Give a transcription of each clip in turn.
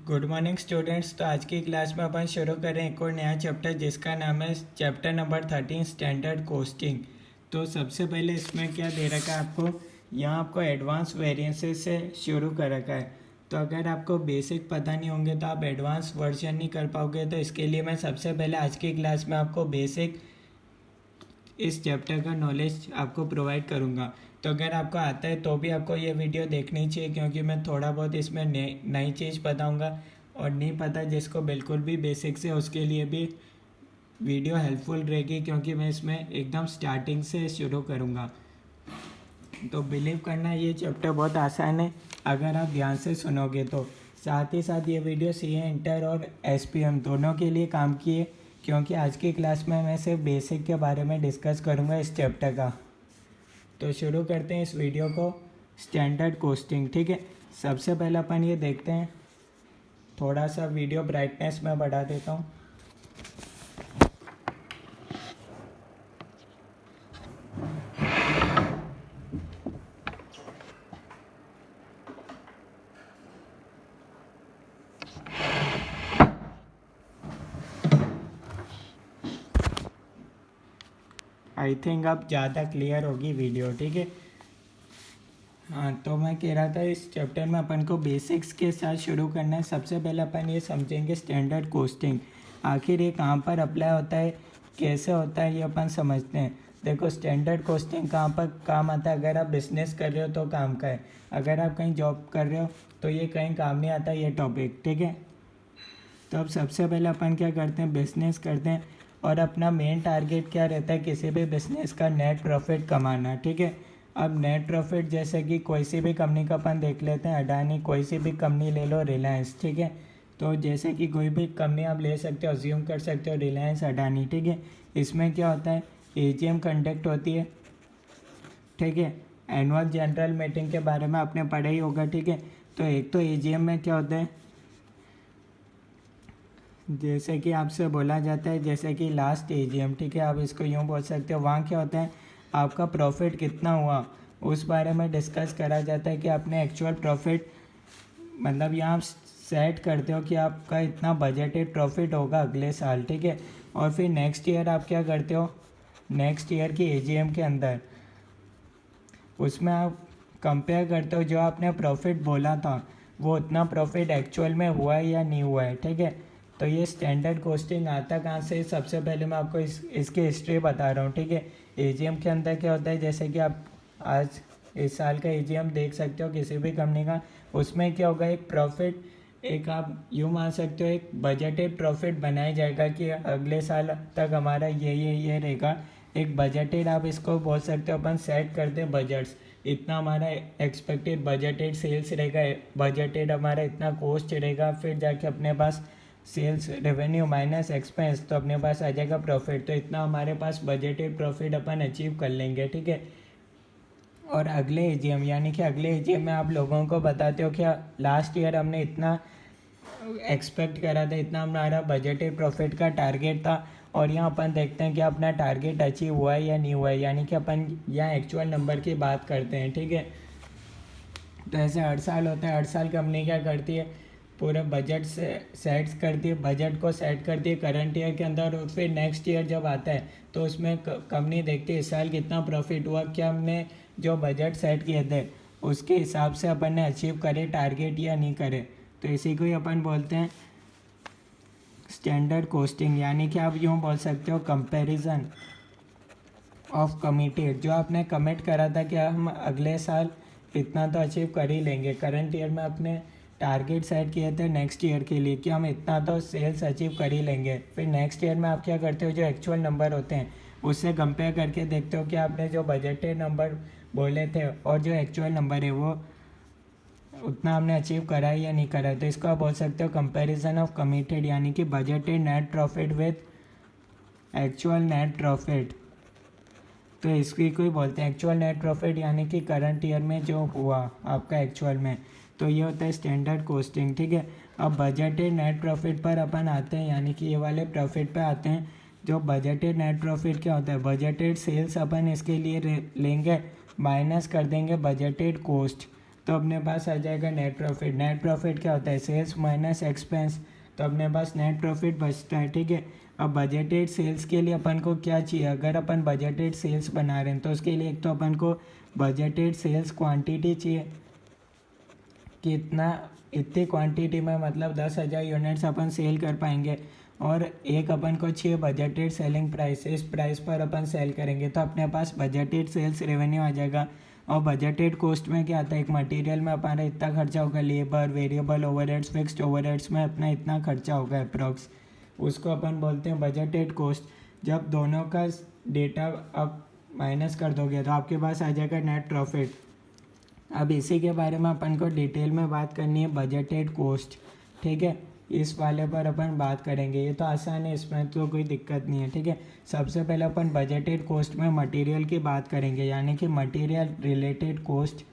Good morning students. तो आज की क्लास में अपन शुरू करें एक और नया चैप्टर जिसका नाम है चैप्टर नंबर 13 स्टैंडर्ड कोस्टिंग। तो सबसे पहले इसमें क्या दे रखा है आपको, यहाँ आपको एडवांस वेरिएंसेस से शुरू कर रखा है। तो अगर आपको बेसिक पता नहीं होंगे तो आप एडवांस वर्जन नहीं कर पाओगे। तो इसके लिए मैं सबसे पहले आज की क्लास में आपको बेसिक इस चैप्टर का नॉलेज आपको प्रोवाइड करूँगा। तो अगर आपको आता है तो भी आपको ये वीडियो देखनी चाहिए, क्योंकि मैं थोड़ा बहुत इसमें नई चीज़ बताऊँगा। और नहीं पता जिसको बिल्कुल भी बेसिक से, उसके लिए भी वीडियो हेल्पफुल रहेगी, क्योंकि मैं इसमें एकदम स्टार्टिंग से शुरू करूँगा। तो बिलीव करना ये चैप्टर बहुत आसान है अगर आप ध्यान से सुनोगे तो। साथ ही साथ ये वीडियो सीए इंटर और एसपीएम दोनों के लिए काम की है, क्योंकि आज की क्लास में मैं सिर्फ बेसिक के बारे में डिस्कस करूँगा इस चैप्टर का। तो शुरू करते हैं इस वीडियो को। स्टैंडर्ड कोस्टिंग, ठीक है। सबसे पहले अपन ये देखते हैं, थोड़ा सा वीडियो ब्राइटनेस में बढ़ा देता हूँ। आई थिंक अब ज़्यादा क्लियर होगी वीडियो, ठीक है। हाँ, तो मैं कह रहा था इस चैप्टर में अपन को बेसिक्स के साथ शुरू करना है। सबसे पहले अपन ये समझेंगे स्टैंडर्ड कोस्टिंग, आखिर ये कहाँ पर अप्लाई होता है, कैसे होता है, ये अपन समझते हैं। देखो, स्टैंडर्ड कोस्टिंग कहाँ पर काम आता है। अगर आप बिजनेस कर रहे हो तो काम का है, अगर आप कहीं जॉब कर रहे हो तो ये कहीं काम नहीं आता ये टॉपिक, ठीक है। तो अब सबसे पहले अपन क्या करते हैं, बिजनेस करते हैं। और अपना मेन टारगेट क्या रहता है, किसी भी बिजनेस का नेट प्रॉफिट कमाना, ठीक है। अब नेट प्रॉफिट जैसे कि कोई सी भी कंपनी का अपन देख लेते हैं, अडानी, कोई सी भी कंपनी ले लो, रिलायंस, ठीक है। तो जैसे कि कोई भी कंपनी आप ले सकते हो, अज्यूम कर सकते हो रिलायंस, अडानी, ठीक है। इसमें क्या होता है, एजीएम कंडक्ट होती है, ठीक है। एनुअल जनरल मीटिंग के बारे में आपने पढ़ा ही होगा, ठीक है। तो एक तो एजीएम में क्या होता है, जैसे कि आपसे बोला जाता है, जैसे कि लास्ट एजीएम, ठीक है, आप इसको यूँ बोल सकते हो। वहाँ क्या होता है, आपका प्रॉफिट कितना हुआ उस बारे में डिस्कस करा जाता है कि आपने एक्चुअल प्रॉफिट, मतलब यहाँ सेट करते हो कि आपका इतना बजटेड प्रॉफिट होगा अगले साल, ठीक है। और फिर नेक्स्ट ईयर आप क्या करते हो, नेक्स्ट ईयर की एजीएम के अंदर उसमें आप कंपेयर करते हो जो आपने प्रॉफिट बोला था वो उतना प्रॉफिट एक्चुअल में हुआ है या नहीं हुआ है, ठीक है। तो ये स्टैंडर्ड कोस्टिंग आता कहाँ से, सबसे पहले मैं आपको इसकी हिस्ट्री बता रहा हूँ, ठीक है। एजीएम के अंदर क्या होता है, जैसे कि आप आज इस साल का एजीएम देख सकते हो किसी भी कंपनी का, उसमें क्या होगा, एक प्रॉफिट, एक आप यूँ मान सकते हो एक बजटेड प्रॉफिट बनाया जाएगा कि अगले साल तक हमारा ये रहेगा। एक बजटेड, आप इसको बोल सकते हो, अपन सेट करते हैं बजट्स, इतना हमारा एक्सपेक्टेड बजटेड सेल्स रहेगा, बजटेड हमारा इतना कॉस्ट रहेगा, फिर जाके अपने पास सेल्स रेवेन्यू माइनस एक्सपेंस, तो अपने पास आ जाएगा प्रॉफिट। तो इतना हमारे पास बजटेड प्रॉफिट अपन अचीव कर लेंगे, ठीक है। और अगले एजीएम, यानी कि अगले एजीएम में आप लोगों को बताते हो कि लास्ट ईयर हमने इतना एक्सपेक्ट करा था, इतना हमारा बजटेड प्रॉफिट का टारगेट था, और यहाँ अपन देखते हैं कि अपना टारगेट अचीव हुआ है या नहीं हुआ है, यानी कि अपन यहाँ एक्चुअल नंबर की बात करते हैं, ठीक है। तो ऐसे हर साल होता है, हर साल कंपनी क्या करती है, पूरे बजट से सेट्स करती है, बजट को सेट करती है करंट ईयर के अंदर, और फिर नेक्स्ट ईयर जब आता है तो उसमें कंपनी देखती है इस साल कितना प्रॉफिट हुआ, क्या हमने जो बजट सेट किए थे उसके हिसाब से अपन ने अचीव करे टारगेट या नहीं करे। तो इसी को ही अपन बोलते हैं स्टैंडर्ड कोस्टिंग, यानी कि आप यूँ बोल सकते हो कंपैरिजन ऑफ कमिटेड, जो आपने कमिट करा था कि हम अगले साल इतना तो अचीव कर ही लेंगे। करंट ईयर में अपने टारगेट सेट किए थे नेक्स्ट ईयर के लिए कि हम इतना तो सेल्स अचीव कर ही लेंगे, फिर नेक्स्ट ईयर में आप क्या करते हो, जो एक्चुअल नंबर होते हैं उससे कंपेयर करके देखते हो कि आपने जो बजटेड नंबर बोले थे और जो एक्चुअल नंबर है वो उतना हमने अचीव करा है या नहीं करा है। तो इसको आप बोल सकते हो कंपैरिजन ऑफ कमिटेड, यानी कि budgeted net profit with actual net profit. तो इसकी कोई बोलते हैं एक्चुअल नेट प्रॉफिट, यानी कि करंट ईयर में जो हुआ आपका एक्चुअल में, तो ये होता है स्टैंडर्ड कोस्टिंग, ठीक है। अब बजटेड नेट प्रॉफिट पर अपन आते हैं, यानी कि ये वाले प्रॉफिट पे आते हैं। जो बजटेड नेट प्रॉफिट क्या होता है, बजटेड सेल्स अपन इसके लिए लेंगे, माइनस कर देंगे बजटेड कॉस्ट, तो अपने पास आ जाएगा नेट प्रॉफिट। नेट प्रॉफिट क्या होता है, सेल्स माइनस एक्सपेंस, तो अपने पास नेट प्रॉफिट बचता है, ठीक है। अब बजटेड सेल्स के लिए अपन को क्या चाहिए, अगर अपन बजटेड सेल्स बना रहे हैं तो उसके लिए एक तो अपन को बजटेड सेल्स क्वांटिटी चाहिए, कितना इतनी क्वांटिटी में मतलब 10,000 यूनिट्स अपन सेल कर पाएंगे, और एक अपन को चाहिए बजटेड सेलिंग प्राइस, इस प्राइस पर अपन सेल करेंगे तो अपने पास बजटेड सेल्स रेवेन्यू आ जाएगा। और बजटेड कॉस्ट में क्या आता है, एक मटेरियल में अपना इतना खर्चा होगा, labour, variable overheads, fixed overheads में अपना इतना खर्चा होगा अप्रॉक्स, उसको अपन बोलते हैं बजटेड कॉस्ट। जब दोनों का डेटा आप माइनस कर दोगे तो आपके पास आ जाएगा नेट प्रॉफिट। अब इसी के बारे में अपन को डिटेल में बात करनी है, बजटेड कॉस्ट, ठीक है। इस वाले पर अपन बात करेंगे, ये तो आसान है, इसमें तो कोई दिक्कत नहीं है, ठीक है। सबसे पहले अपन बजटेड कॉस्ट में मटेरियल की बात करेंगे, यानी कि मटेरियल रिलेटेड कॉस्ट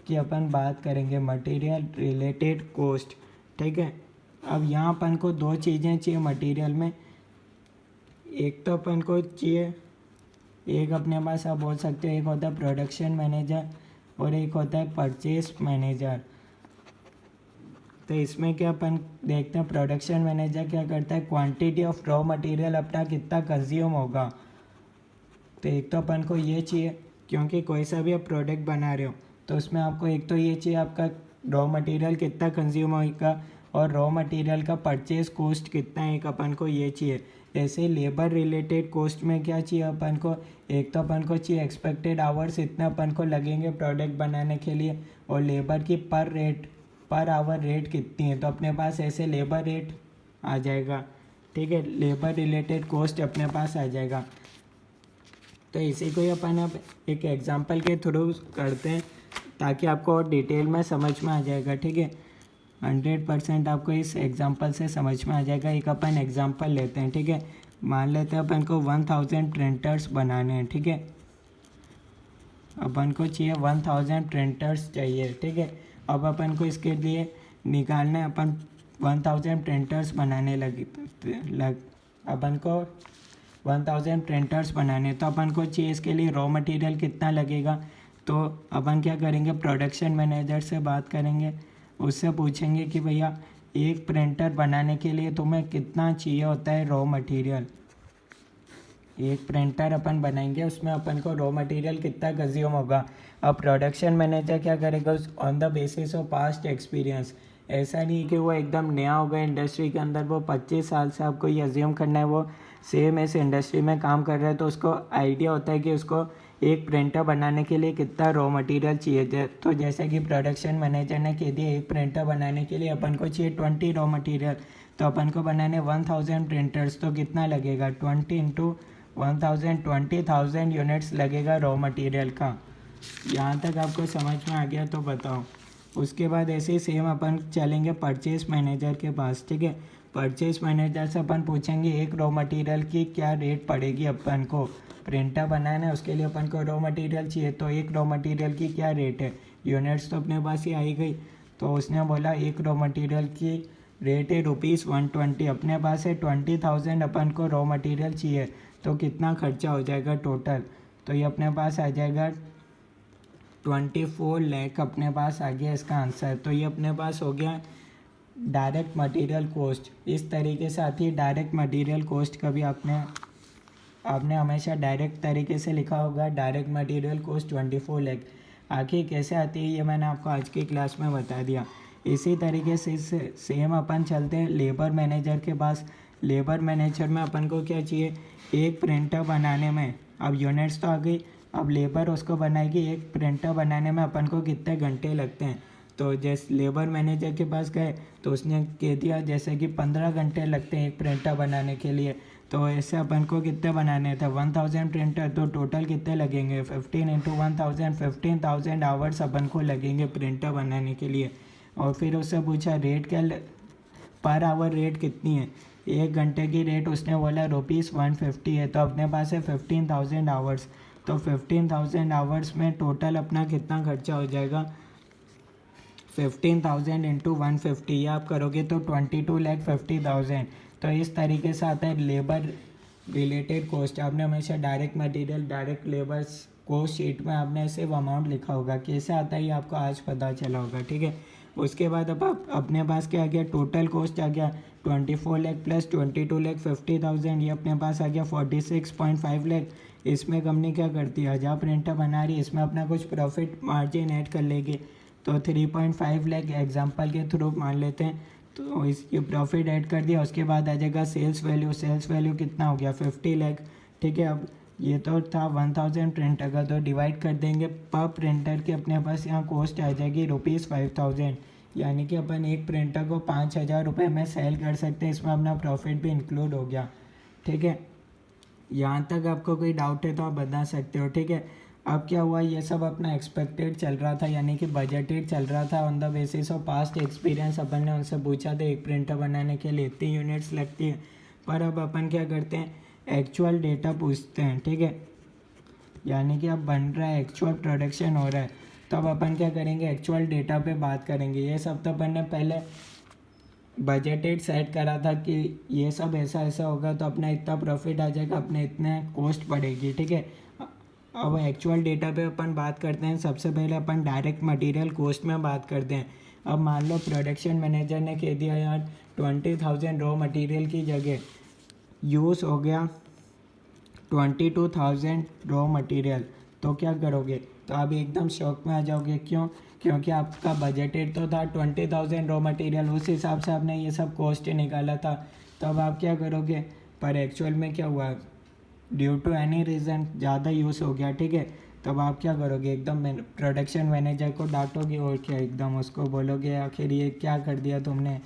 की अपन बात करेंगे, मटेरियल रिलेटेड कॉस्ट, ठीक है। अब यहाँ अपन को दो चीज़ें चाहिए मटेरियल में, एक तो अपन को चाहिए, एक अपने पास आप बोल सकते हो, एक होता है प्रोडक्शन मैनेजर और एक होता है परचेज मैनेजर। तो इसमें क्या अपन देखते हैं, प्रोडक्शन मैनेजर क्या करता है, क्वांटिटी ऑफ रॉ मटेरियल अपना कितना कंज्यूम होगा। तो एक तो अपन को ये चाहिए, क्योंकि कोई सा भी आप प्रोडक्ट बना रहे हो तो उसमें आपको एक तो ये चाहिए आपका रॉ मटेरियल कितना कंज्यूम होगा, और रॉ मटेरियल का परचेज कॉस्ट कितना है, एक अपन को ये चाहिए। ऐसे लेबर रिलेटेड कॉस्ट में क्या चाहिए अपन को, एक तो अपन को चाहिए एक्सपेक्टेड आवर्स इतना अपन को लगेंगे प्रोडक्ट बनाने के लिए, और लेबर की पर आवर रेट कितनी है, तो अपने पास ऐसे लेबर रेट आ जाएगा, ठीक है। लेबर रिलेटेड कॉस्ट अपने पास आ जाएगा। तो इसी को ही अपन अब एक एग्जांपल के थ्रू करते हैं ताकि आपको और डिटेल में समझ में आ जाएगा, ठीक है। 100% आपको इस एग्जांपल से समझ में आ जाएगा। एक अपन एग्जांपल लेते हैं, ठीक है। मान लेते हैं अपन को 1000 प्रिंटर्स बनाने हैं, ठीक है। अपन को चाहिए 1000 प्रिंटर्स चाहिए, ठीक है। अब अपन को इसके लिए निकालना है, अपन 1000 प्रिंटर्स बनाने अपन को 1000 प्रिंटर्स बनाने, तो अपन को चाहिए इसके लिए रॉ मटेरियल कितना लगेगा। तो अपन क्या करेंगे, प्रोडक्शन मैनेजर से बात करेंगे, उससे पूछेंगे कि भैया एक प्रिंटर बनाने के लिए तुम्हें कितना चाहिए होता है रॉ मटेरियल। एक प्रिंटर अपन बनाएंगे, उसमें अपन को रॉ मटेरियल कितना कंज्यूम होगा। अब प्रोडक्शन मैनेजर क्या करेगा, on the basis of past experience, ऐसा नहीं कि वो एकदम नया होगा इंडस्ट्री के अंदर, वो 25 साल से आपको ये अज्यूम करना है वो सेम इस इंडस्ट्री में काम कर रहा है, तो उसको आइडिया होता है कि उसको एक प्रिंटर बनाने के लिए कितना रॉ मटेरियल चाहिए। तो जैसे कि प्रोडक्शन मैनेजर ने कह दिया एक प्रिंटर बनाने के लिए अपन को चाहिए 20 रॉ मटेरियल, तो अपन को बनाने 1000 प्रिंटर्स, तो कितना लगेगा 20 इंटू 1000, 20,000 यूनिट्स लगेगा रॉ मटेरियल का। यहाँ तक आपको समझ में आ गया तो बताओ। उसके बाद ऐसे ही सेम अपन चलेंगे परचेज मैनेजर के पास, ठीक है। परचेज मैनेजर से अपन पूछेंगे एक रॉ मटेरियल की क्या रेट पड़ेगी, अपन को प्रिंटर बनाना है उसके लिए अपन को रॉ मटेरियल चाहिए, तो एक रॉ मटेरियल की क्या रेट है, यूनिट्स तो अपने पास ही आई गई। तो उसने बोला एक रॉ मटेरियल की रेट है ₹120, अपने पास है 20,000 अपन को रॉ मटेरियल चाहिए, तो कितना खर्चा हो जाएगा टोटल, तो ये अपने पास आ जाएगा 24 लाख अपने पास आ गया इसका आंसर। तो ये अपने पास हो गया डायरेक्ट मटेरियल कॉस्ट। इस तरीके से आती है डायरेक्ट मटेरियल कॉस्ट। कभी आपने हमेशा डायरेक्ट तरीके से लिखा होगा डायरेक्ट मटेरियल कॉस्ट 24 लाख। आखिर कैसे आती है ये मैंने आपको आज की क्लास में बता दिया। इसी तरीके से सेम अपन चलते हैं लेबर मैनेजर के पास। लेबर मैनेजर में अपन को क्या चाहिए, एक प्रिंटर बनाने में, अब यूनिट्स तो आ गई, अब लेबर उसको बनाएगी। एक प्रिंटर बनाने में अपन को कितने घंटे लगते हैं, तो जैसे लेबर मैनेजर के पास गए तो उसने कह दिया जैसे कि 15 घंटे लगते हैं एक प्रिंटर बनाने के लिए। तो ऐसे अपन को कितने बनाने थे 1000 प्रिंटर, तो टोटल कितने लगेंगे 15 इंटू 1000, 15,000 आवर्स अपन को लगेंगे प्रिंटर बनाने के लिए। और फिर उससे पूछा रेट क्या, पर आवर रेट कितनी है, एक घंटे की रेट उसने बोला ₹150 है, तो अपने पास है 15,000 आवर्स। तो 15,000 आवर्स में टोटल अपना कितना खर्चा हो जाएगा, 15,000 इंटू 150, ये आप करोगे तो 22,50,000। तो इस तरीके से आता है लेबर रिलेटेड कॉस्ट। आपने हमेशा direct material direct labours cost sheet में आपने सिर्फ अमाउंट लिखा होगा, कैसे आता है ये आपको आज पता चला होगा, ठीक है। उसके बाद अब आप अपने पास क्या आ गया, टोटल कॉस्ट आ गया 24 लाख प्लस 22,50,000, ये अपने पास आ गया 46.5 लाख। इसमें कंपनी क्या करती है, जहाँ प्रिंटर बना रही है इसमें अपना कुछ प्रॉफिट मार्जिन ऐड कर लेगी, तो 3.5 लाख एग्जांपल के थ्रू मान लेते हैं, तो इसकी प्रॉफिट ऐड कर दिया। उसके बाद आ जाएगा सेल्स वैल्यू कितना हो गया 50 लाख, ठीक है। अब ये तो था 1000 प्रिंटर का, तो डिवाइड कर देंगे पर प्रिंटर के अपने पास यहाँ कॉस्ट आ जाएगी ₹5000, यानी कि अपन एक प्रिंटर को 5000 में सेल कर सकते हैं, इसमें अपना प्रॉफिट भी इंक्लूड हो गया, ठीक है। यहाँ तक आपको कोई डाउट है तो आप बता सकते हो, ठीक है। अब क्या हुआ, ये सब अपना एक्सपेक्टेड चल रहा था, यानी कि बजटेड चल रहा था on the basis of past experience. अपन ने उनसे पूछा था एक प्रिंटर बनाने के लिए इतनी यूनिट्स लगती है, पर अब अपन क्या करते हैं, एक्चुअल डेटा पूछते हैं, ठीक है। यानी कि अब बन रहा है, एक्चुअल प्रोडक्शन हो रहा है, तो अब अपन क्या करेंगे, एक्चुअल डेटा पे बात करेंगे। ये सब तो अपन ने पहले बजटेड सेट करा था कि ये सब ऐसा ऐसा होगा तो अपना इतना प्रॉफिट आ जाएगा, अपने इतने कॉस्ट पड़ेगी, ठीक है। अब एक्चुअल डेटा पे अपन बात करते हैं। सबसे पहले अपन डायरेक्ट मटेरियल कॉस्ट में बात करते हैं। अब मान लो प्रोडक्शन मैनेजर ने कह दिया यार 20,000 रॉ मटेरियल की जगह यूज़ हो गया 22,000 रॉ मटेरियल, तो क्या करोगे, तो आप एकदम शॉक में आ जाओगे। क्यों, क्योंकि आपका बजटेड तो था 20,000 रॉ मटेरियल, उस हिसाब से आपने ये सब कॉस्ट निकाला था, तो अब आप क्या करोगे, पर एक्चुअल में क्या हुआ, ड्यू टू एनी रीज़न ज़्यादा यूज़ हो गया, ठीक है। तब आप क्या करोगे, एकदम प्रोडक्शन मैनेजर को डांटोगे और क्या, एकदम उसको बोलोगे आखिर ये क्या कर दिया तुमने,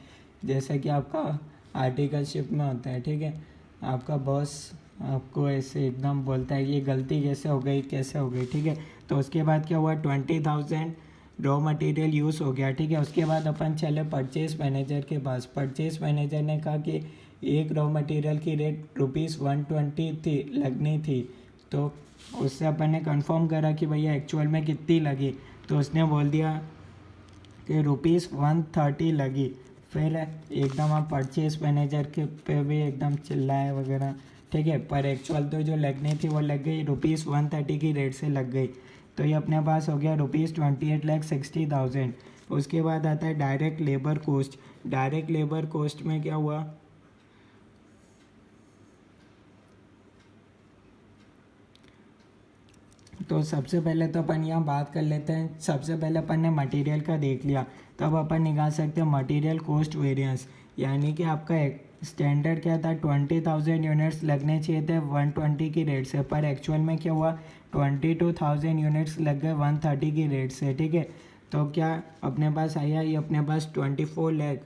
जैसे कि आपका आर्टिकलशिप में होता है, ठीक है। आपका बॉस आपको ऐसे एकदम बोलता है ये गलती कैसे हो गई, ठीक है। तो उसके बाद क्या हुआ, 20,000 रॉ मटेरियल यूज़ हो गया, ठीक है। उसके बाद अपन चले परचेज मैनेजर के पास। परचेज मैनेजर ने कहा कि एक रॉ मटेरियल की रेट ₹120 थी, लगनी थी, तो उससे अपन ने कंफर्म करा कि भैया एक्चुअल में कितनी लगी, तो उसने बोल दिया कि ₹130 लगी। फिर एकदम आप परचेज मैनेजर के पे भी एकदम चिल्लाए वगैरह, ठीक है, पर एक्चुअल तो जो लगनी थी वो लग गई, ₹130 की रेट से लग गई, तो ये अपने पास हो गया ₹28,60,000। उसके बाद आता है direct labour cost. Direct labour cost में क्या हुआ, तो सबसे पहले तो अपन यहाँ बात कर लेते हैं। सबसे पहले अपन ने मटेरियल का देख लिया, तब अपन निकाल सकते हैं मटेरियल कॉस्ट वेरिएंस, यानी कि आपका स्टैंडर्ड क्या था, 20,000 यूनिट्स लगने चाहिए थे 120 की रेट से, पर एक्चुअल में क्या हुआ 22,000 यूनिट्स लग गए 130 की रेट से, ठीक है। तो क्या अपने पास आया, ये अपने पास 24 लाख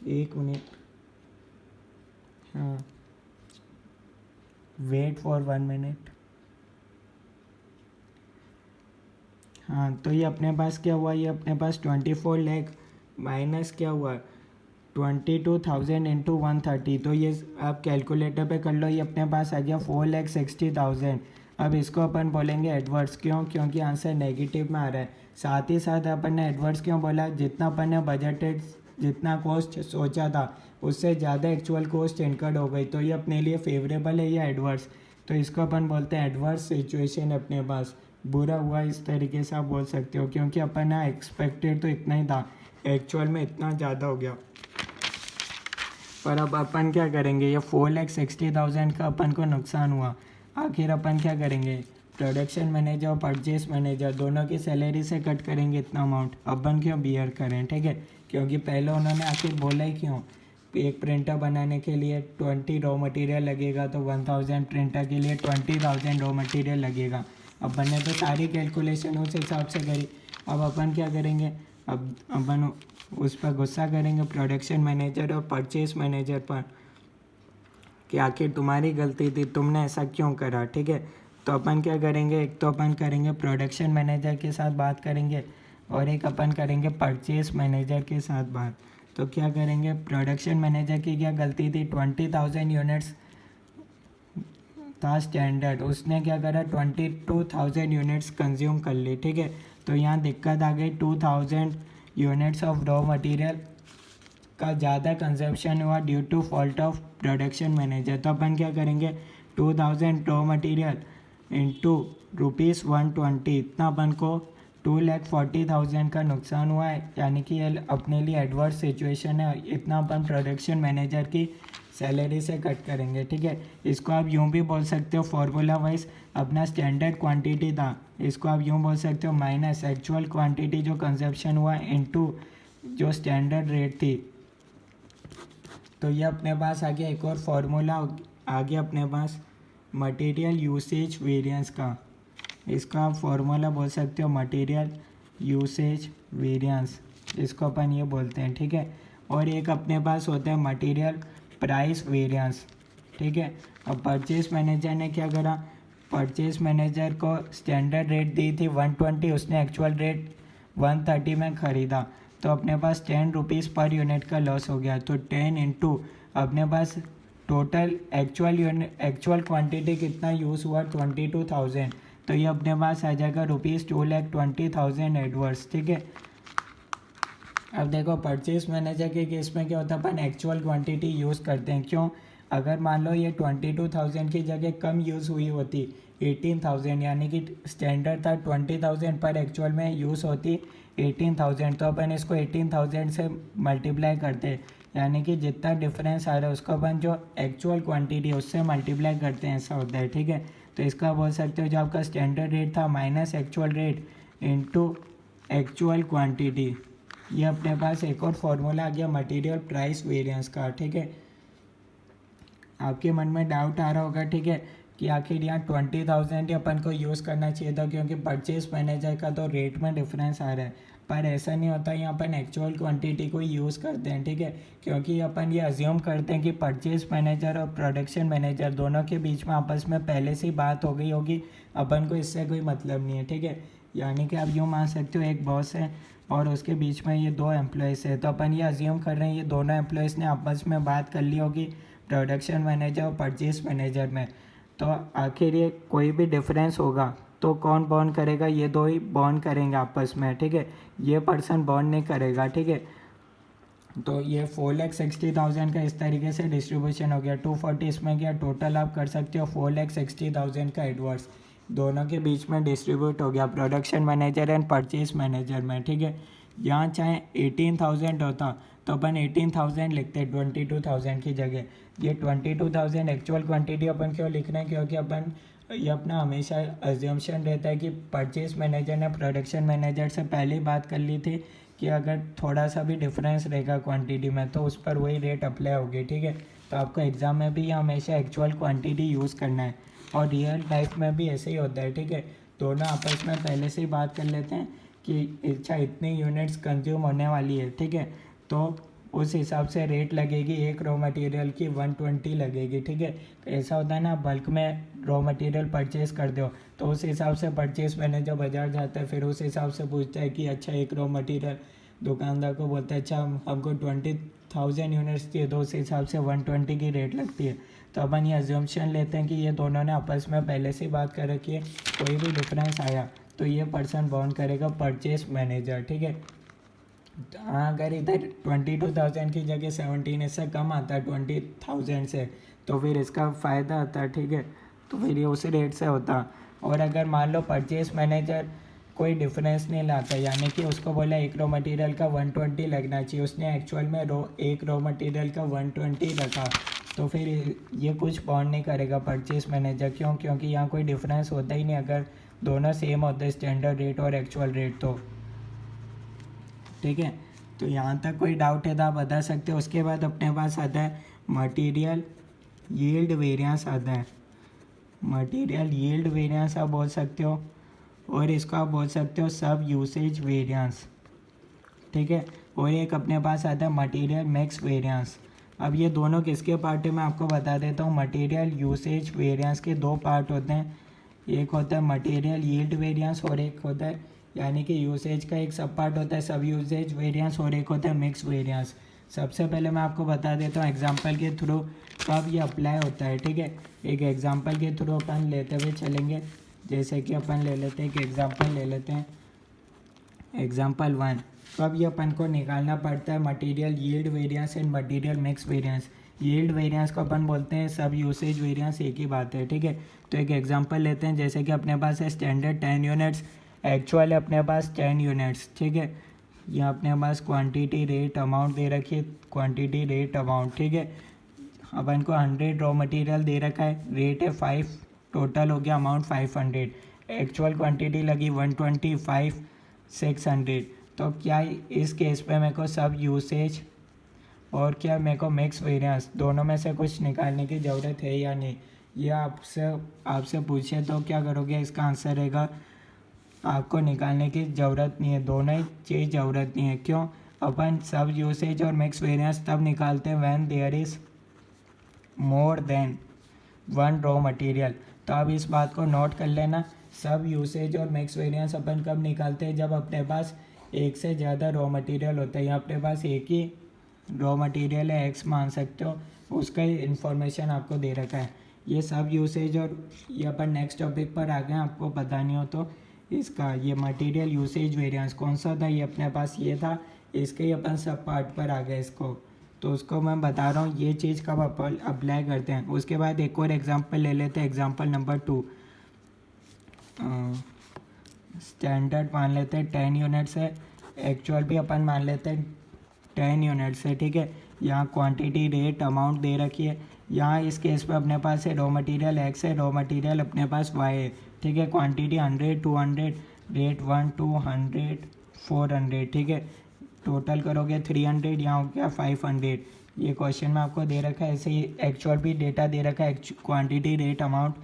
एक मिनट, हाँ, वेट फॉर 1 मिनट। हाँ, तो ये अपने पास क्या हुआ, ये अपने पास 24 लाख माइनस क्या हुआ 22,000 इंटू 130, तो ये आप कैलकुलेटर पे कर लो, ये अपने पास आ गया 4,60,000। अब इसको अपन बोलेंगे एडवर्स, क्यों, क्योंकि आंसर नेगेटिव में आ रहा है। साथ ही साथ अपन ने एडवर्स क्यों बोला, जितना अपन ने बजटेड, जितना कॉस्ट सोचा था उससे ज़्यादा एक्चुअल कॉस्ट इनकर्ड हो गई, तो ये अपने लिए फेवरेबल है या एडवर्स, तो इसको अपन बोलते हैं एडवर्स सिचुएशन। अपने पास बुरा हुआ इस तरीके से आप बोल सकते हो, क्योंकि अपन ने एक्सपेक्टेड तो इतना ही था, एक्चुअल में इतना ज़्यादा हो गया। पर अब अपन क्या करेंगे, ये 4,60,000 का अपन को नुकसान हुआ, आखिर अपन क्या करेंगे, प्रोडक्शन मैनेजर और परचेस मैनेजर दोनों की सैलरी से कट करेंगे इतना अमाउंट, अपन क्यों बियर करें, ठीक है। क्योंकि पहले उन्होंने आखिर बोला ही क्यों, एक प्रिंटर बनाने के लिए 20 रॉ मटेरियल लगेगा, तो 1000 प्रिंटर के लिए 20,000 रॉ मटेरियल लगेगा। अपन ने तो सारी कैलकुलेशन उस हिसाब से करी। अब अपन क्या करेंगे, अब अपन उस पर गुस्सा करेंगे प्रोडक्शन मैनेजर और परचेस मैनेजर पर कि आखिर तुम्हारी गलती थी, तुमने ऐसा क्यों करा, ठीक है। तो अपन क्या करेंगे, एक तो अपन करेंगे प्रोडक्शन मैनेजर के साथ बात करेंगे और एक अपन करेंगे परचेस मैनेजर के साथ बात। तो क्या करेंगे, प्रोडक्शन मैनेजर की क्या गलती थी, 20,000 यूनिट्स था स्टैंडर्ड, उसने क्या करा 22,000 यूनिट्स कंज्यूम कर ली, ठीक है। तो यहाँ दिक्कत आ गई 2,000 यूनिट्स ऑफ रॉ मटेरियल का ज़्यादा कंजप्शन हुआ due to fault of production manager, तो अपन क्या करेंगे 2000 रॉ मटेरियल इंटू ₹120, इतना अपन को 2,40,000 का नुकसान हुआ है, यानी कि ये अपने लिए एडवर्स सिचुएशन है। इतना अपन प्रोडक्शन मैनेजर की सैलरी से कट करेंगे, ठीक है। इसको आप यूँ भी बोल सकते हो, फार्मूला वाइज अपना स्टैंडर्ड क्वांटिटी था, इसको आप यूँ बोल सकते हो माइनस एक्चुअल क्वांटिटी जो कंजप्शन हुआ इनटू जो स्टैंडर्ड रेट थी। तो ये अपने पास आ गया एक और फार्मूला आ गया अपने पास मटेरियल यूसेज वेरिएंस का। इसका आप फार्मूला बोल सकते हो मटेरियल यूसेज वेरिएंस, इसको अपन ये बोलते हैं, ठीक है। और एक अपने पास होता है मटेरियल प्राइस वेरिएंस, ठीक है। अब परचेज मैनेजर ने क्या करा, परचेज मैनेजर को स्टैंडर्ड रेट दी थी 120, उसने एक्चुअल रेट 130 में ख़रीदा, तो अपने पास 10 रुपीज़ पर यूनिट का लॉस हो गया। तो 10 इंटू अपने पास टोटल एक्चुअल क्वांटिटी कितना यूज़ हुआ 22,000, तो ये अपने पास आ जाएगा ₹2,20,000 एडवर्स, ठीक है। अब देखो परचेज मैनेजर के केस में क्या होता है, अपन एक्चुअल क्वांटिटी यूज़ करते हैं। क्यों, अगर मान लो ये 22,000 की जगह कम यूज़ हुई होती 18,000, यानी कि स्टैंडर्ड था 20,000 पर एक्चुअल में यूज़ होती 18,000, तो अपन इसको 18,000 से मल्टीप्लाई करते हैं, यानी कि जितना डिफरेंस आ रहा है उसको अपन जो एक्चुअल क्वांटिटी है उससे मल्टीप्लाई करते हैं, ऐसा होता है, ठीक है। तो इसका बोल सकते हो जो आपका स्टैंडर्ड रेट था minus actual rate into actual quantity. ये अपने पास एक और फार्मूला आ गया मटेरियल प्राइस वेरिएंस का, ठीक है। आपके मन में डाउट आ रहा होगा, ठीक है, कि आखिर यहाँ 20,000 अपन को यूज़ करना चाहिए था, क्योंकि परचेज मैनेजर का तो रेट में डिफरेंस आ रहा है, पर ऐसा नहीं होता, यहाँ अपन एक्चुअल क्वांटिटी को यूज़ करते हैं, ठीक है। क्योंकि अपन ये अज्यूम करते हैं कि परचेज मैनेजर और प्रोडक्शन मैनेजर दोनों के बीच में आपस में पहले से ही बात हो गई होगी, अपन को इससे कोई मतलब नहीं है, ठीक है। यानी कि आप यूँ मान सकते हो एक बॉस है और उसके बीच में ये 2 एम्प्लॉयज़ है, तो अपन ये अज्यूम कर रहे हैं ये दोनों एम्प्लॉयज़ ने आपस में बात कर ली होगी प्रोडक्शन मैनेजर और परचेज मैनेजर में। तो आखिर ये कोई भी डिफरेंस होगा तो कौन बॉन्ड करेगा, ये दो ही बॉन्ड करेंगे आपस में, ठीक है। ये पर्सन बॉन्ड नहीं करेगा, ठीक है। तो ये 4,60,000 का इस तरीके से डिस्ट्रीब्यूशन हो गया, 240 इसमें गया, टोटल आप कर सकते हो 4,60,000 का एडवर्स दोनों के बीच में डिस्ट्रीब्यूट हो गया production manager and purchase manager में, ठीक है। यहाँ चाहे 18,000 होता तो अपन 18,000 लिखते 22,000 की जगह। ये 22,000 एक्चुअल क्वांटिटी अपन क्यों लिख रहे हैं, क्योंकि अपन ये अपना हमेशा अज्यूमशन रहता है कि परचेज मैनेजर ने प्रोडक्शन मैनेजर से पहले ही बात कर ली थी कि अगर थोड़ा सा भी डिफरेंस रहेगा क्वांटिटी में तो उस पर वही रेट अप्लाई होगी, ठीक है। तो आपको एग्ज़ाम में भी हमेशा एक्चुअल क्वांटिटी यूज़ करना है, और रियल लाइफ में भी ऐसे ही होता है, ठीक है। दोनों आपस में पहले से ही बात कर लेते हैं कि अच्छा इतनी यूनिट्स कंज्यूम होने वाली है, ठीक है, तो उस हिसाब से रेट लगेगी, एक रॉ मटेरियल की 120 लगेगी, ठीक है। ऐसा होता है ना, बल्क में रॉ मटेरियल परचेज़ कर दो तो उस हिसाब से परचेज मैनेजर बाजार जाता है, फिर उस हिसाब से पूछता है कि अच्छा एक रॉ मटेरियल, दुकानदार को बोलता है अच्छा हमको 20,000 यूनिट्स चाहिए, तो उस हिसाब से 120 की रेट लगती है। तो अपन ये अज्यूमशन लेते हैं कि ये दोनों ने आपस में पहले से बात कर रखी है, कोई भी डिफरेंस आया तो ये पर्सन बॉन्ड करेगा परचेज मैनेजर, ठीक है। हाँ, अगर इधर 22,000 की जगह 17 इससे कम आता है 20,000 से, तो फिर इसका फ़ायदा आता है, ठीक है। तो फिर ये उसी रेट से होता। और अगर मान लो परचेज मैनेजर कोई डिफरेंस नहीं लाता, यानी कि उसको बोला एक रॉ मटेरियल का 120 लगना चाहिए, उसने एक्चुअल में एक रॉ मटेरियल का 120 रखा, तो फिर ये कुछ बॉन्ड नहीं करेगा परचेज मैनेजर। क्यों, क्योंकि यहाँ कोई डिफरेंस होता ही नहीं अगर दोनों सेम होते हैं स्टैंडर्ड रेट और एक्चुअल रेट, तो ठीक है। तो यहाँ तक कोई डाउट है तो आप बता सकते हो। उसके बाद अपने पास आता है मटेरियल यील्ड वेरिएंस आता है, मटेरियल यील्ड वेरिएंस आप बोल सकते हो, और इसको आप बोल सकते हो सब यूसेज वेरिएंस, ठीक है। और एक अपने पास आता है मटेरियल मिक्स वेरिएंस। अब ये दोनों किसके पार्ट है मैं आपको बता देता हूँ। मटेरियल यूसेज वेरिएंस के 2 पार्ट होते हैं, एक होता है मटेरियल यील्ड वेरिएंस और एक होता है, यानी कि यूसेज का एक सब पार्ट होता है सब यूसेज वेरिएंस, और एक होता है मिक्स वेरिएंस। सबसे पहले मैं आपको बता देता हूँ एग्जांपल के थ्रू कब ये अप्लाई होता है, ठीक है। एक एग्जांपल के थ्रू अपन लेते हुए चलेंगे, जैसे कि अपन ले लेते हैं एक एग्जांपल ले लेते हैं, एग्जांपल 1 तो अब ये अपन को निकालना पड़ता है material yield variance and material mix variance. Yield variance को अपन बोलते हैं, सब यूसेज वेरिएंस एक ही बात है, ठीक है। तो एक एग्जांपल लेते हैं, जैसे कि अपने पास है स्टैंडर्ड 10 यूनिट्स, एक्चुअल अपने पास 10 यूनिट्स, ठीक है। यहाँ अपने पास क्वांटिटी रेट अमाउंट दे रखी है, क्वांटिटी रेट अमाउंट, ठीक है। अपन को 100 रॉ मटेरियल दे रखा है, रेट है 5, टोटल हो गया अमाउंट 500, एक्चुअल क्वांटिटी लगी 125, 600। तो क्या इस केस पे मेरे को सब यूसेज और क्या मेरे को मिक्स वेरिएंस दोनों में से कुछ निकालने की ज़रूरत है या नहीं, ये आपसे पूछे तो क्या करोगे, इसका आंसर रहेगा आपको निकालने की ज़रूरत नहीं है, दोनों ही चीज़ ज़रूरत नहीं है। क्यों? अपन सब यूसेज और मिक्स वेरिएंस तब निकालते हैं when there is more than one raw material. तो अब इस बात को नोट कर लेना, सब यूसेज और मिक्स वेरिएंस अपन कब निकालते हैं, जब अपने पास एक से ज़्यादा रॉ मटेरियल होता है। यहाँ अपने पास एक ही रॉ मटेरियल है, एक्स मान सकते हो, उसका ही इन्फॉर्मेशन आपको दे रखा है। ये सब यूसेज और ये अपन नेक्स्ट टॉपिक पर आ गए, आपको पता नहीं हो तो इसका ये मटेरियल यूसेज वेरिएंस कौन सा था, ये अपने पास ये था, इसके ही अपन सब पार्ट पर आ गए इसको, तो उसको मैं बता रहा हूँ ये चीज़ कब अप्लाई करते हैं। उसके बाद एक और एग्जांपल ले लेते हैं, एग्जांपल नंबर 2। स्टैंडर्ड मान लेते हैं 10 यूनिट्स है, एक्चुअल भी अपन मान लेते हैं 10 यूनिट्स है, ठीक है। यहाँ क्वांटिटी रेट अमाउंट दे रखी है, यहाँ इस केस पे अपने पास है रॉ मटेरियल एक्स है, रॉ मटेरियल अपने पास वाई है, ठीक है। क्वांटिटी 100, 200, रेट 1, 200, 400, ठीक है। टोटल करोगे 300, यहाँ हो गया 500। ये क्वेश्चन में आपको दे रखा है, ऐसे ही एक्चुअल भी डेटा दे रखा है, क्वांटिटी रेट अमाउंट,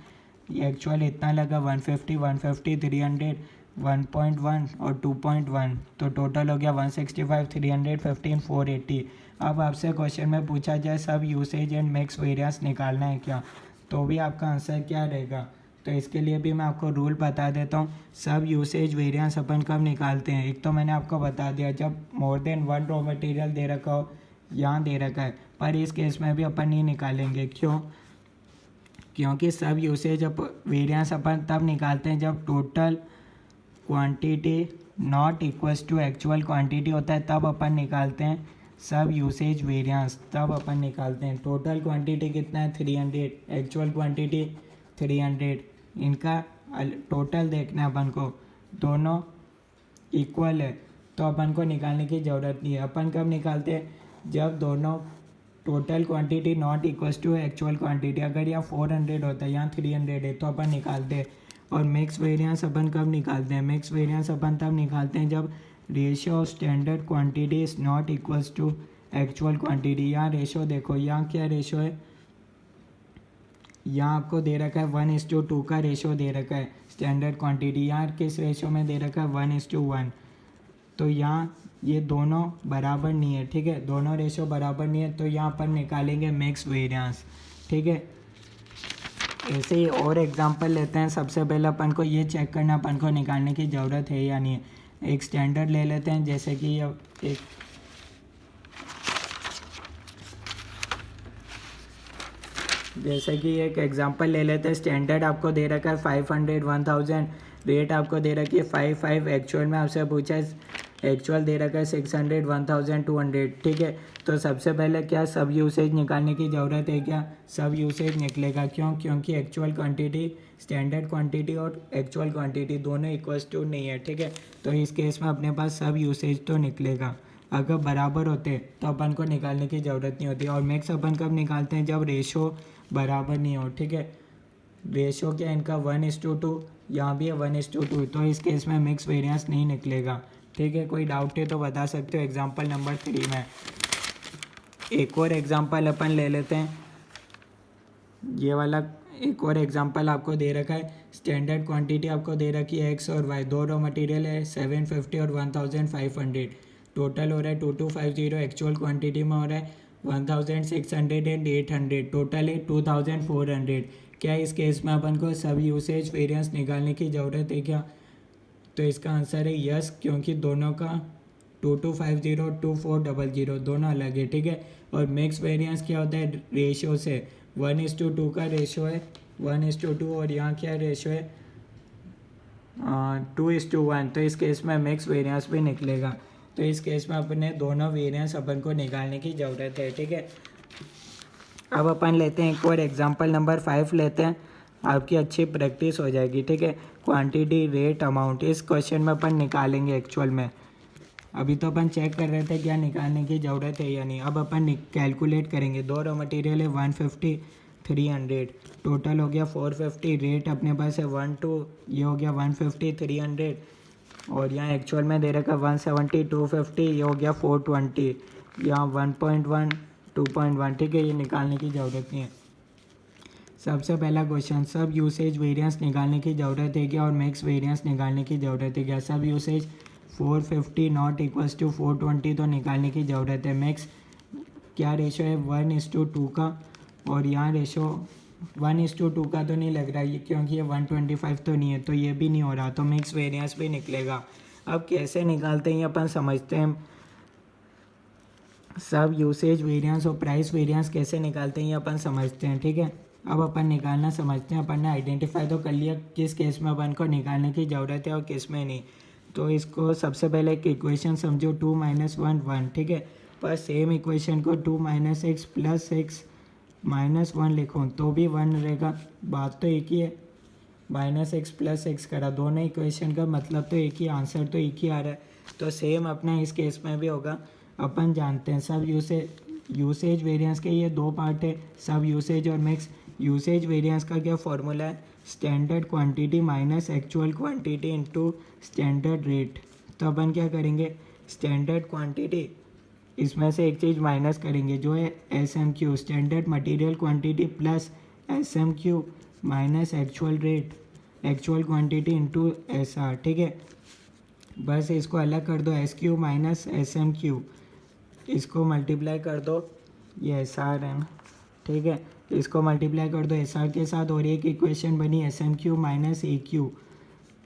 ये एक्चुअल इतना लगा 150, 150, 300, 1.1 और 2.1, तो टोटल हो गया 165, 315, 480। अब आपसे क्वेश्चन में पूछा जाए सब यूसेज एंड मिक्स वेरिएंस निकालना है क्या, तो भी आपका आंसर क्या रहेगा। तो इसके लिए भी मैं आपको रूल बता देता हूँ। सब यूसेज वेरिएंस अपन कब निकालते हैं, एक तो मैंने आपको बता दिया जब more than one raw material दे रखा हो, यहाँ दे रखा है, पर इस केस में भी अपन नहीं निकालेंगे। क्यों? क्योंकि सब यूसेज वेरिएंस अपन तब निकालते हैं जब total quantity not equals to actual quantity होता है, तब अपन निकालते हैं सब यूसेज वेरिएंस, तब अपन निकालते हैं। टोटल क्वांटिटी कितना है 300, एक्चुअल क्वांटिटी 300, इनका टोटल देखना है अपन को, दोनों इक्वल है तो अपन को निकालने की ज़रूरत नहीं है। अपन कब निकालते हैं, जब दोनों total quantity not equals to actual quantity, अगर यहाँ 400 होता है यहाँ 300 है तो अपन निकालते हैं। और मिक्स वेरिएंस अपन कब निकालते हैं, मिक्स वेरिएंस अपन तब निकालते हैं जब ratio of standard quantity is not equals to actual quantity. यहाँ रेशियो देखो, यहाँ क्या रेशियो है, यहाँ आपको दे रखा है 1:2 का रेशियो दे रखा है स्टैंडर्ड क्वांटिटी, यहाँ किस रेशियो में दे रखा है 1:1, तो यहाँ ये दोनों बराबर नहीं है, ठीक है, दोनों रेशियो बराबर नहीं है, तो यहाँ पर निकालेंगे मिक्स वेरिएंस, ठीक है। ऐसे ही और एग्जांपल लेते हैं। सबसे पहले अपन को ये चेक करना अपन को निकालने की ज़रूरत है या नहीं है। एक स्टैंडर्ड ले लेते हैं, जैसे कि एक जैसे कि एक एग्जांपल ले लेते हैं। स्टैंडर्ड आपको दे रखा है 500, 1000, रेट आपको दे रखी है 5, एक्चुअल में आपसे पूछा है, एक्चुअल दे रखा है 600, 1200, ठीक है। तो सबसे पहले क्या सब यूसेज निकालने की ज़रूरत है क्या, सब यूसेज निकलेगा। क्यों? क्योंकि एक्चुअल क्वांटिटी, स्टैंडर्ड क्वांटिटी और एक्चुअल क्वांटिटी दोनों इक्वल्स टू नहीं है, ठीक है। तो इस केस में अपने पास सब यूसेज तो निकलेगा। अगर बराबर होते तो अपन को निकालने की ज़रूरत नहीं होती। और मिक्स अपन कब निकालते हैं, जब रेशो बराबर नहीं हो, ठीक है। रेशो क्या इनका 1:2, यहाँ भी है 1:2, तो इस केस में मिक्स वेरिएंस नहीं निकलेगा, ठीक है। कोई डाउट है तो बता सकते हो। एग्जांपल नंबर 3 में एक और एग्जांपल अपन ले लेते हैं। ये वाला एक और एग्जांपल आपको दे रखा है। स्टैंडर्ड क्वांटिटी आपको दे रखी है एक्स और वाई, दो रॉ मटेरियल है 750 और 1500, टोटल हो रहा है 2250, एक्चुअल क्वांटिटी में हो रहा है 1600 एंड 800, टोटल है 2400। क्या इस केस में अपन को सब यूसेज वेरिएंस निकालने की ज़रूरत है क्या? तो इसका आंसर है यस, क्योंकि दोनों का 2250 और 2400 दोनों अलग है, ठीक है। और मिक्स वेरिएंस क्या होता है, रेशियो से 1:2 का रेशियो है 1:2, और यहाँ क्या रेशियो है 2:1, तो इस केस में मिक्स वेरिएंस भी निकलेगा। तो इस केस में अपने दोनों वेरिएंस अपन को निकालने की ज़रूरत है, ठीक है। अब अपन लेते हैं एक और एग्जांपल नंबर 5 लेते हैं, आपकी अच्छी प्रैक्टिस हो जाएगी, ठीक है। क्वांटिटी, रेट, अमाउंट, इस क्वेश्चन में अपन निकालेंगे एक्चुअल में। अभी तो अपन चेक कर रहे थे क्या निकालने की ज़रूरत है या नहीं। अब अपन कैलकुलेट करेंगे। दो रॉ मटेरियल है 150, 300, टोटल हो गया 450। रेट अपने पास है 1 2, ये हो गया 150, 300, और यहाँ एक्चुअल में दे रखा 170, 250, ये हो गया 420, यहाँ 1.1, 2.1, ठीक है। ये निकालने की ज़रूरत नहीं है। सबसे पहला क्वेश्चन, सब यूसेज वेरिएंस निकालने की ज़रूरत है क्या, और मैक्स वेरिएंस निकालने की ज़रूरत है क्या। सब यूसेज 450 नॉट इक्वल्स टू 420 तो निकालने की ज़रूरत है। मैक्स क्या रेशो है 1:2 का, और यहाँ रेशो 1:2 का तो नहीं लग रहा है क्योंकि ये 125 तो नहीं है, तो ये भी नहीं हो रहा, तो मिक्स वेरिएंस भी निकलेगा। अब कैसे निकालते हैं अपन समझते हैं। सब यूसेज वेरिएंस और प्राइस वेरिएंस कैसे निकालते हैं ये अपन समझते हैं, ठीक है। अब अपन निकालना समझते हैं। अपन ने आइडेंटिफाई तो कर लिया किस केस में अपन को निकालने की ज़रूरत है और किस में नहीं। तो इसको सबसे पहले एक इक्वेशन समझो, 2 - 1 1, ठीक है। पर सेम इक्वेशन को 2 - x + x - 1 लिखूँ तो भी 1 रहेगा, बात तो एक ही है। -x + x करा, दोनों इक्वेशन का मतलब तो एक ही, आंसर तो एक ही आ रहा है। तो सेम अपना इस केस में भी होगा। अपन जानते हैं सब यूसेज वेरिएंस के ये दो पार्ट है, सब यूसेज और मिक्स। यूसेज वेरिएंस का क्या फॉर्मूला है, standard quantity minus actual quantity into standard rate. तो अपन क्या करेंगे, स्टैंडर्ड क्वांटिटी इसमें से एक चीज़ माइनस करेंगे जो है SMQ, standard material quantity, plus SMQ minus actual rate, actual quantity into SR, ठीक है। बस इसको अलग कर दो, SQ माइनस SMQ, इसको मल्टीप्लाई कर दो, ये SR है ना, ठीक है। इसको मल्टीप्लाई कर दो SR के साथ, और एक इक्वेशन बनी SMQ minus EQ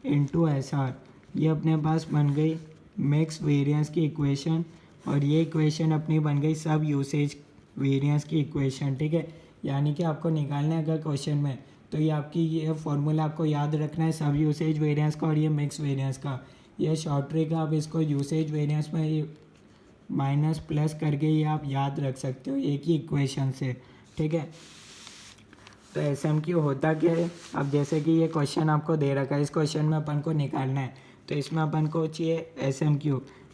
into SR। ये अपने पास बन गई मिक्स वेरिएंस की इक्वेशन, और ये इक्वेशन अपनी बन गई सब यूसेज वेरिएंस की इक्वेशन, ठीक है। यानी कि आपको निकालना है अगर क्वेश्चन में, तो ये आपकी ये फॉर्मूला आपको याद रखना है सब यूसेज वेरिएंस का और ये मिक्स वेरिएंस का। ये शॉर्ट ट्रिक है, आप इसको यूसेज वेरिएंस में ये माइनस प्लस करके ये आप याद रख सकते हो एक ही इक्वेशन से, ठीक है। तो SMQ होता क्या है, अब जैसे कि ये क्वेश्चन आपको दे रखा है, इस क्वेश्चन में अपन को निकालना है, तो इसमें अपन को चाहिए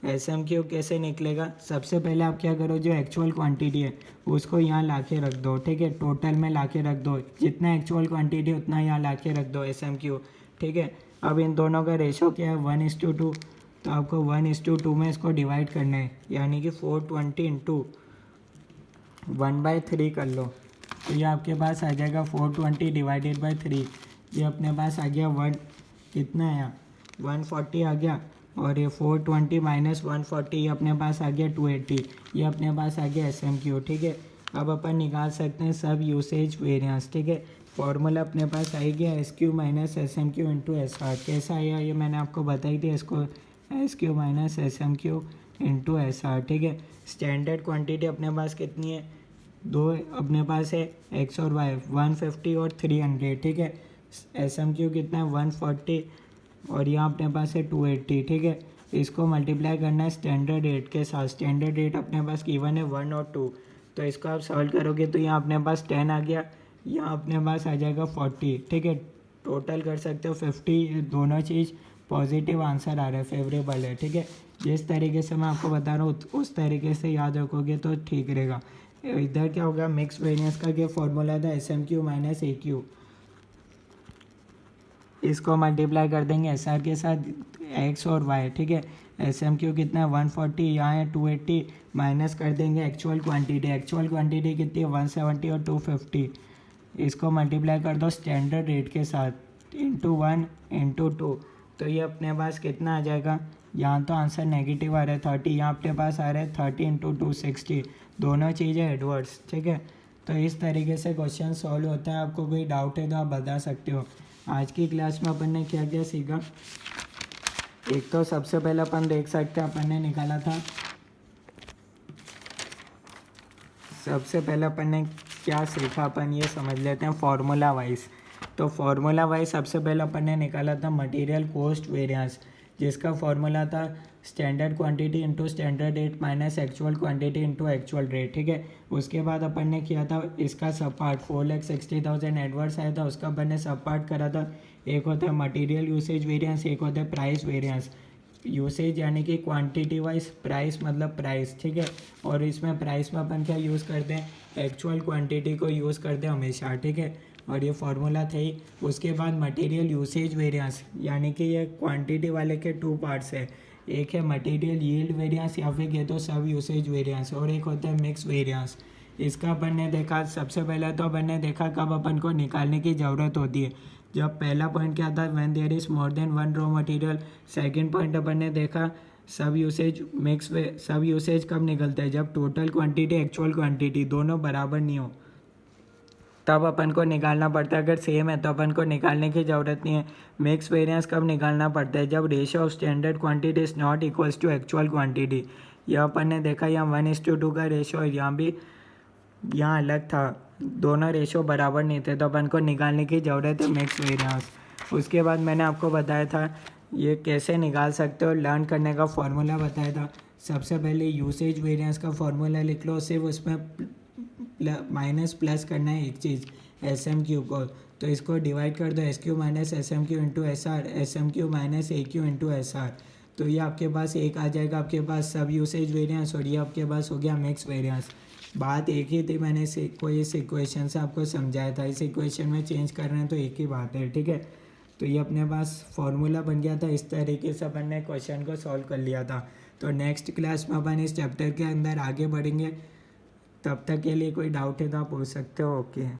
SMQ कैसे निकलेगा। सबसे पहले आप क्या करो, जो एक्चुअल क्वांटिटी है उसको यहाँ ला के रख दो, ठीक है। टोटल में ला के रख दो, जितना एक्चुअल क्वांटिटी उतना यहाँ ला के रख दो SMQ, ठीक है। अब इन दोनों का रेशो क्या है 1:2, तो आपको 1:2 में इसको डिवाइड करना है, यानी कि 420 इंटू 1/3 कर लो, तो ये आपके पास आ जाएगा 420 डिवाइडेड बाई 3। ये अपने पास आ गया 1, कितना है 140 आ गया, और ये 420 माइनस 140 ये अपने पास आ गया 280। ये अपने पास आ गया SMQ, ठीक है। अब अपन निकाल सकते हैं सब यूसेज वेरिएंस, ठीक है। फॉर्मूला अपने पास आ गया SQ minus SMQ into SR। कैसा आया ये मैंने आपको बताई थी, इसको SQ minus SMQ into SR, ठीक है। स्टैंडर्ड क्वांटिटी अपने पास कितनी है, दो अपने पास है X और Y, 150 और 300, ठीक है। SMQ कितना है 140, और यहाँ अपने पास है 280, ठीक है। इसको मल्टीप्लाई करना है स्टैंडर्ड रेट के साथ। स्टैंडर्ड रेट अपने पास गिवन है 1 और 2, तो इसको आप सॉल्व करोगे तो यहाँ अपने पास 10 आ गया, यहाँ अपने पास आ जाएगा 40, ठीक है। टोटल कर सकते हो 50, दोनों चीज़ पॉजिटिव आंसर आ रहा है, फेवरेबल है, ठीक है। जिस तरीके से मैं आपको बता रहा हूँ उस तरीके से याद रखोगे तो ठीक रहेगा। इधर क्या होगा, मिक्स वेरिएंस का क्या फॉर्मूला था, SMQ माइनस EQ, इसको मल्टीप्लाई कर देंगे SR के साथ, X और Y, ठीक है। SMQ कितना है 140, यहाँ है 280, माइनस कर देंगे एक्चुअल क्वांटिटी कितनी है 170 और 250, इसको मल्टीप्लाई कर दो स्टैंडर्ड रेट के साथ इंटू 1 इंटू 2, तो ये अपने पास कितना आ जाएगा, यहाँ तो आंसर नेगेटिव आ रहा है 30, यहाँ अपने पास आ रहा है 30 इंटू 260, दोनों चीज़ें एडवर्स, ठीक है। तो इस तरीके से क्वेश्चन सॉल्व होता है। आपको कोई डाउट है तो आप बता सकते हो। आज की क्लास में अपन ने क्या क्या सीखा, एक तो सबसे पहले अपन देख सकते हैं अपन ने निकाला था, सबसे पहले अपन ने क्या सीखा अपन ये समझ लेते हैं फार्मूला वाइज। तो फार्मूला वाइज सबसे पहले अपन ने निकाला था मटेरियल कॉस्ट वेरिएंस, जिसका फॉर्मूला था standard quantity into standard rate minus actual quantity into actual rate, ठीक है। उसके बाद अपन ने किया था इसका सब पार्ट 4,60,000 एडवर्स आया था, उसका अपन ने सब पार्ट करा था। एक होता है मटेरियल यूसेज वेरिएंस, एक होता है प्राइस वेरिएंस। यूसेज यानी कि क्वांटिटी वाइज, प्राइस मतलब प्राइस, ठीक है। और इसमें प्राइस में अपन क्या यूज़ करते हैं, एक्चुअल क्वांटिटी को यूज़ करते हैं हमेशा, ठीक है। और ये फार्मूला था ही। उसके बाद मटेरियल यूसेज वेरिएंस, यानी कि ये क्वांटिटी वाले के 2 पार्ट्स है। एक है मटेरियल यील्ड वेरिएंस या फिर कह दो सब यूसेज वेरिएंस, और एक होता है मिक्स वेरिएंस। इसका अपन ने देखा, सबसे पहले तो अपन ने देखा कब अपन को निकालने की ज़रूरत होती है। जब पहला पॉइंट क्या था, when there is more than one raw material. Second point अपन ने देखा सब यूसेज सब यूसेज कब निकलता है, जब टोटल क्वांटिटी एक्चुअल क्वांटिटी दोनों बराबर नहीं हो, तब अपन को निकालना पड़ता है। अगर सेम है तो अपन को निकालने की ज़रूरत नहीं है। मिक्स वेरिएंस कब निकालना पड़ता है, जब ratio of standard quantity is not equals to actual quantity. यह अपन ने देखा यहाँ 1:2 का रेशियो, यहाँ भी यहाँ अलग था, दोनों रेशियो बराबर नहीं थे, तो अपन को निकालने की ज़रूरत है मिक्स वेरिएंस। उसके बाद मैंने आपको बताया था ये कैसे निकाल सकते हो, लर्न करने का फॉर्मूला बताया था। सबसे पहले यूसेज वेरिएंस का फॉर्मूला लिख लो, सिर्फ उसमें माइनस प्लस करना है एक चीज़, एस एम क्यू को। तो इसको डिवाइड कर दो, S Q minus S M Q into S R, S M Q minus A Q into S R. तो ये आपके पास एक आ जाएगा आपके पास सब यूसेज वेरिएंस, और ये आपके पास हो गया मिक्स वेरिएंस। बात एक ही थी, मैंने इस इक्वेशन से आपको समझाया था। इस इक्वेशन में चेंज कर रहे हैं तो एक ही बात है, ठीक है। तो ये अपने पास फॉर्मूला बन गया था। इस तरीके से अपन ने क्वेश्चन को सॉल्व कर लिया था। तो नेक्स्ट क्लास में अपन इस चैप्टर के अंदर आगे बढ़ेंगे। तब तक के लिए कोई डाउट है तो आप पूछ सकते हो। ओके।